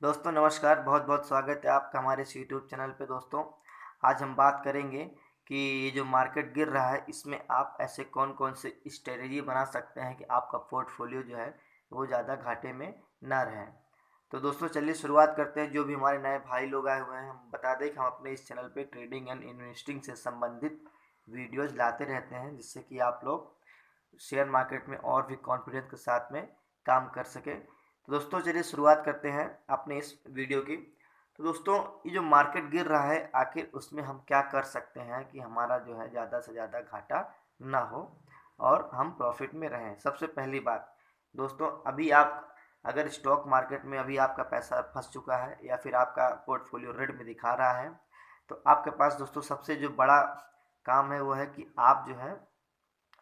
दोस्तों नमस्कार, बहुत बहुत स्वागत है आपका हमारे इस यूट्यूब चैनल पे। दोस्तों आज हम बात करेंगे कि ये जो मार्केट गिर रहा है इसमें आप ऐसे कौन कौन से स्ट्रेटजी बना सकते हैं कि आपका पोर्टफोलियो जो है वो ज़्यादा घाटे में ना रहे। तो दोस्तों चलिए शुरुआत करते हैं। जो भी हमारे नए भाई लोग आए हुए हैं, हम बता दें कि हम अपने इस चैनल पे ट्रेडिंग एंड इन्वेस्टिंग से संबंधित वीडियोज़ लाते रहते हैं, जिससे कि आप लोग शेयर मार्केट में और भी कॉन्फिडेंस के साथ में काम कर सके। तो दोस्तों चलिए शुरुआत करते हैं अपने इस वीडियो की। तो दोस्तों ये जो मार्केट गिर रहा है, आखिर उसमें हम क्या कर सकते हैं कि हमारा जो है ज़्यादा से ज़्यादा घाटा ना हो और हम प्रॉफिट में रहें। सबसे पहली बात दोस्तों, अभी आप अगर स्टॉक मार्केट में अभी आपका पैसा फंस चुका है या फिर आपका पोर्टफोलियो रेड में दिखा रहा है, तो आपके पास दोस्तों सबसे जो बड़ा काम है वो है कि आप जो है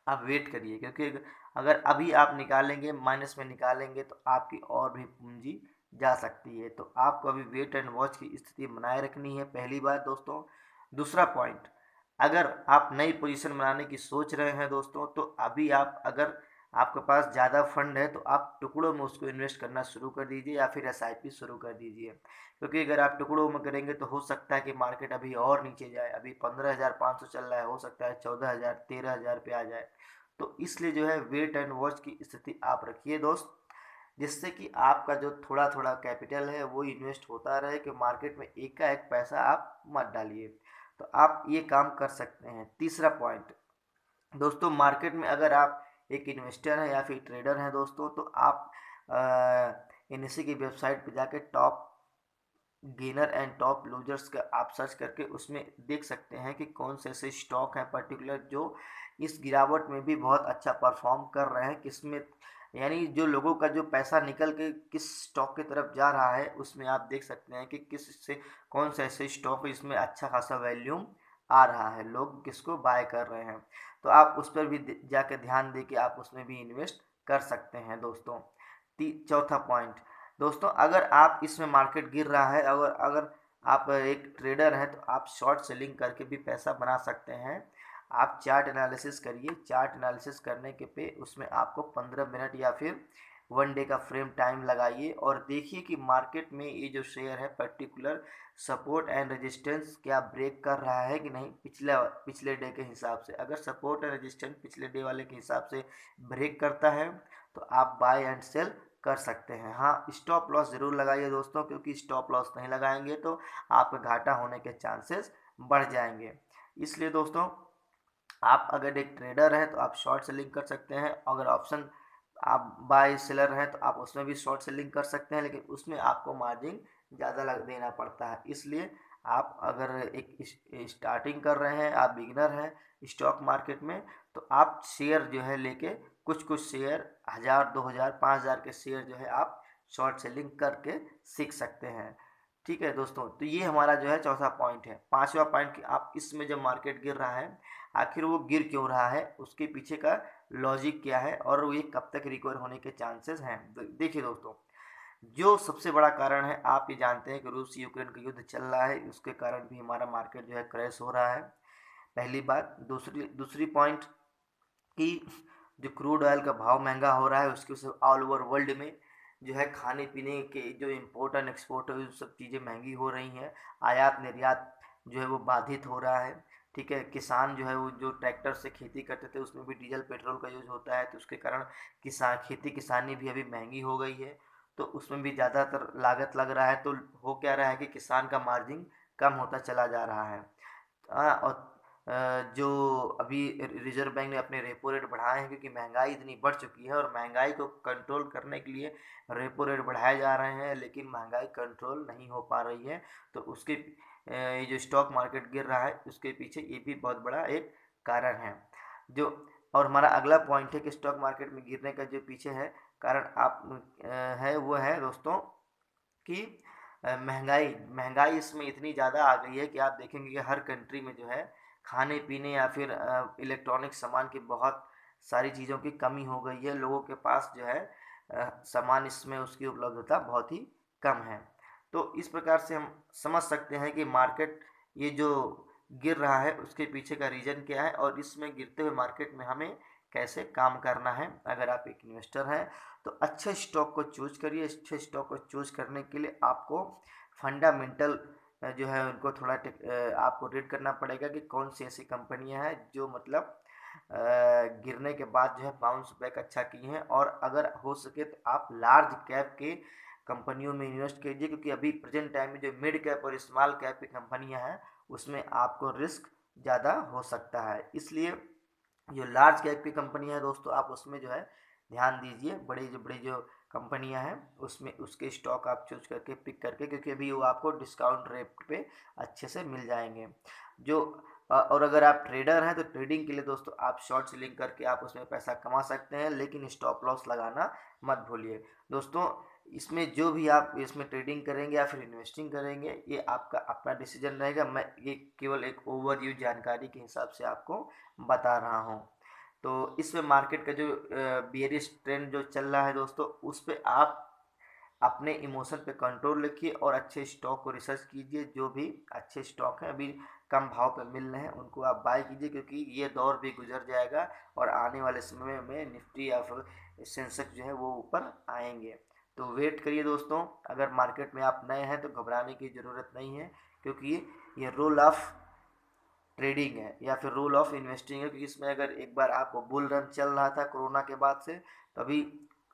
आप वेट करिए, क्योंकि अगर अभी आप निकालेंगे, माइनस में निकालेंगे, तो आपकी और भी पूंजी जा सकती है। तो आपको अभी वेट एंड वॉच की स्थिति बनाए रखनी है, पहली बात दोस्तों। दूसरा पॉइंट, अगर आप नई पोजीशन बनाने की सोच रहे हैं दोस्तों, तो अभी आप अगर आपके पास ज़्यादा फंड है तो आप टुकड़ों में उसको इन्वेस्ट करना शुरू कर दीजिए या फिर एसआईपी शुरू कर दीजिए। क्योंकि अगर आप टुकड़ों में करेंगे तो हो सकता है कि मार्केट अभी और नीचे जाए। अभी 15,500 चल रहा है, हो सकता है 14,000 13,000 पे आ जाए। तो इसलिए जो है वेट एंड वॉच की स्थिति आप रखिए दोस्त, जिससे कि आपका जो थोड़ा थोड़ा कैपिटल है वो इन्वेस्ट होता रहे, कि मार्केट में एक का एक पैसा आप मत डालिए। तो आप ये काम कर सकते हैं। तीसरा पॉइंट दोस्तों, मार्केट में अगर आप एक इन्वेस्टर हैं या फिर ट्रेडर हैं दोस्तों, तो आप एनएससी की वेबसाइट पर जाके top gainer and top losers का आप सर्च करके उसमें देख सकते हैं कि कौन से ऐसे स्टॉक हैं पर्टिकुलर जो इस गिरावट में भी बहुत अच्छा परफॉर्म कर रहे हैं। किसमें यानी जो लोगों का जो पैसा निकल के किस स्टॉक की तरफ जा रहा है, उसमें आप देख सकते हैं कि किस से कौन से ऐसे स्टॉक है इसमें अच्छा खासा वैल्यूम आ रहा है, लोग किसको बाय कर रहे हैं। तो आप उस पर भी जाके ध्यान दे के आप उसमें भी इन्वेस्ट कर सकते हैं दोस्तों। चौथा पॉइंट दोस्तों, अगर आप इसमें मार्केट गिर रहा है, अगर अगर आप एक ट्रेडर हैं, तो आप शॉर्ट सेलिंग करके भी पैसा बना सकते हैं। आप चार्ट एनालिसिस करिए। चार्ट एनालिसिस करने के पे उसमें आपको 15 मिनट या फिर 1 डे का फ्रेम टाइम लगाइए और देखिए कि मार्केट में ये जो शेयर है पर्टिकुलर सपोर्ट एंड रेजिस्टेंस क्या ब्रेक कर रहा है कि नहीं, पिछले डे के हिसाब से। अगर सपोर्ट एंड रेजिस्टेंस पिछले डे वाले के हिसाब से ब्रेक करता है तो आप बाय एंड सेल कर सकते हैं। हाँ, स्टॉप लॉस ज़रूर लगाइए दोस्तों, क्योंकि स्टॉप लॉस नहीं लगाएंगे तो आपका घाटा होने के चांसेस बढ़ जाएंगे। इसलिए दोस्तों, आप अगर एक ट्रेडर हैं तो आप शॉर्ट सेलिंग कर सकते हैं। अगर ऑप्शन आप बाय सेलर हैं तो आप उसमें भी शॉर्ट सेलिंग कर सकते हैं, लेकिन उसमें आपको मार्जिन ज़्यादा लग देना पड़ता है। इसलिए आप अगर एक स्टार्टिंग कर रहे हैं, आप बिगिनर हैं स्टॉक मार्केट में, तो आप शेयर जो है लेके कुछ कुछ शेयर 1000 2000 5000 के शेयर जो है आप शॉर्ट सेलिंग करके सीख सकते हैं। ठीक है दोस्तों, तो ये हमारा जो है चौथा पॉइंट है। पांचवा पॉइंट कि आप इसमें जब मार्केट गिर रहा है, आखिर वो गिर क्यों रहा है, उसके पीछे का लॉजिक क्या है और वो ये कब तक रिकवर होने के चांसेस हैं। देखिए दोस्तों, जो सबसे बड़ा कारण है, आप ये जानते हैं कि रूस यूक्रेन का युद्ध चल रहा है, उसके कारण भी हमारा मार्केट जो है क्रैश हो रहा है, पहली बात। दूसरी दूसरी पॉइंट कि जो क्रूड ऑयल का भाव महंगा हो रहा है, उसकी वजह से ऑल ओवर वर्ल्ड में जो है खाने पीने के जो इम्पोर्ट एंड एक्सपोर्ट है, वो सब चीज़ें महंगी हो रही हैं। आयात निर्यात जो है वो बाधित हो रहा है। ठीक है, किसान जो है वो जो ट्रैक्टर से खेती करते थे उसमें भी डीजल पेट्रोल का यूज होता है, तो उसके कारण खेती किसानी भी अभी महंगी हो गई है, तो उसमें भी ज़्यादातर लागत लग रहा है। तो हो क्या रहा है कि किसान का मार्जिन कम होता चला जा रहा है। और जो अभी रिजर्व बैंक ने अपने रेपो रेट बढ़ाए हैं, क्योंकि महंगाई इतनी बढ़ चुकी है और महंगाई को कंट्रोल करने के लिए रेपो रेट बढ़ाए जा रहे हैं, लेकिन महंगाई कंट्रोल नहीं हो पा रही है। तो उसके ये जो स्टॉक मार्केट गिर रहा है उसके पीछे ये भी बहुत बड़ा एक कारण है। जो और हमारा अगला पॉइंट है कि स्टॉक मार्केट में गिरने का जो पीछे है कारण आप है वो है दोस्तों कि महंगाई महंगाई इसमें इतनी ज़्यादा आ गई है कि आप देखेंगे कि हर कंट्री में जो है खाने पीने या फिर इलेक्ट्रॉनिक सामान की बहुत सारी चीज़ों की कमी हो गई है। लोगों के पास जो है सामान इसमें उसकी उपलब्धता बहुत ही कम है। तो इस प्रकार से हम समझ सकते हैं कि मार्केट ये जो गिर रहा है उसके पीछे का रीज़न क्या है और इसमें गिरते हुए मार्केट में हमें कैसे काम करना है। अगर आप एक इन्वेस्टर हैं तो अच्छे स्टॉक को चूज करिए। अच्छे स्टॉक को चूज करने के लिए आपको फंडामेंटल जो है उनको थोड़ा आपको रीड करना पड़ेगा कि कौन सी ऐसी कंपनियां हैं जो मतलब गिरने के बाद जो है बाउंस बैक अच्छा की हैं। और अगर हो सके तो आप लार्ज कैप के कंपनियों में इन्वेस्ट कीजिए, क्योंकि अभी प्रेजेंट टाइम में जो मिड कैप और स्मॉल कैप की कंपनियां हैं उसमें आपको रिस्क ज़्यादा हो सकता है। इसलिए जो लार्ज कैप की कंपनियां हैं दोस्तों, आप उसमें जो है ध्यान दीजिए। बड़ी जो कंपनियां हैं उसमें उसके स्टॉक आप चूज करके पिक करके, क्योंकि अभी वो आपको डिस्काउंट रेट पे अच्छे से मिल जाएंगे। जो और अगर आप ट्रेडर हैं तो ट्रेडिंग के लिए दोस्तों आप शॉर्ट सेलिंग करके आप उसमें पैसा कमा सकते हैं, लेकिन स्टॉप लॉस लगाना मत भूलिए दोस्तों। इसमें जो भी आप इसमें ट्रेडिंग करेंगे या फिर इन्वेस्टिंग करेंगे ये आपका अपना डिसीजन रहेगा। मैं ये केवल एक ओवरव्यू जानकारी के हिसाब से आपको बता रहा हूँ। तो इसमें मार्केट का जो बियरिश ट्रेंड जो चल रहा है दोस्तों, उस पर आप अपने इमोशन पे कंट्रोल रखिए और अच्छे स्टॉक को रिसर्च कीजिए। जो भी अच्छे स्टॉक हैं अभी कम भाव पे मिल रहे हैं उनको आप बाय कीजिए, क्योंकि ये दौर भी गुजर जाएगा और आने वाले समय में निफ्टी या फिर सेंसेक्स जो है वो ऊपर आएंगे। तो वेट करिए दोस्तों। अगर मार्केट में आप नए हैं तो घबराने की ज़रूरत नहीं है, क्योंकि ये रूल ऑफ ट्रेडिंग है या फिर रूल ऑफ इन्वेस्टिंग है। क्योंकि इसमें अगर एक बार आपको बुल रन चल रहा था कोरोना के बाद से, तो अभी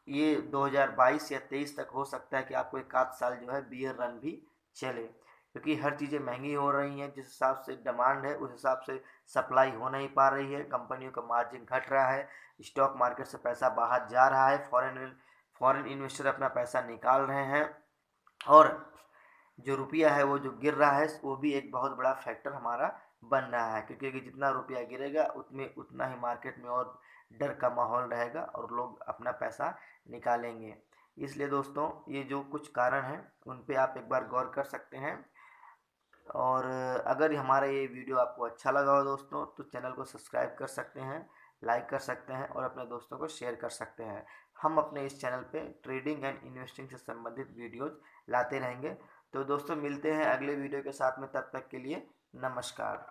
ये 2022 या 23 तक हो सकता है कि आपको एक आध साल जो है बियर रन भी चले, क्योंकि हर चीज़ें महंगी हो रही हैं। जिस हिसाब से डिमांड है उस हिसाब से सप्लाई हो नहीं पा रही है, कंपनियों का मार्जिन घट रहा है, स्टॉक मार्केट से पैसा बाहर जा रहा है, फॉरेन इन्वेस्टर अपना पैसा निकाल रहे हैं, और जो रुपया है वो जो गिर रहा है वो भी एक बहुत बड़ा फैक्टर हमारा बन रहा है। क्योंकि जितना रुपया गिरेगा उतने उतना ही मार्केट में और डर का माहौल रहेगा और लोग अपना पैसा निकालेंगे। इसलिए दोस्तों ये जो कुछ कारण हैं उन पे आप एक बार गौर कर सकते हैं। और अगर हमारा ये वीडियो आपको अच्छा लगा हो दोस्तों तो चैनल को सब्सक्राइब कर सकते हैं, लाइक कर सकते हैं और अपने दोस्तों को शेयर कर सकते हैं। हम अपने इस चैनल पे ट्रेडिंग एंड इन्वेस्टिंग से संबंधित वीडियोज लाते रहेंगे। तो दोस्तों मिलते हैं अगले वीडियो के साथ में, तब तक के लिए नमस्कार।